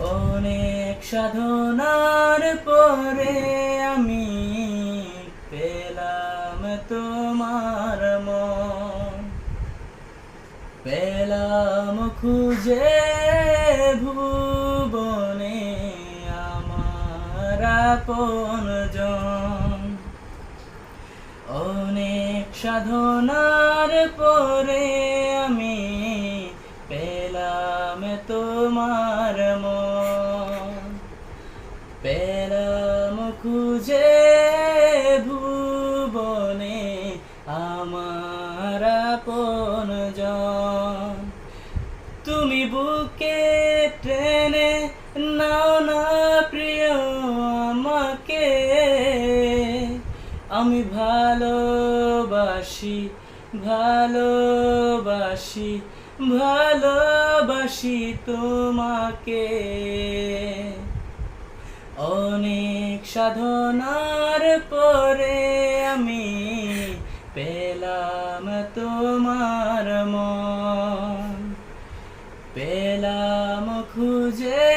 অনেক সাধনার পরে আমি পেলাম তোমার মন, পেলাম খুঁজে ভুবনে আমার আপনজন। অনেক সাধনার পরে আমি পেলাম তোমার মন, পেলাম খুঁজে ভুবনে আমার আপনজন। তুমি বুকে টেনে নাও না প্রিয় আমাকে, আমি ভালোবাসি ভালোবাসি ভালোবাসি তোমাকে। অনেক সাধনার পরে আমি পেলাম তোমার মন, পেলাম খুঁজে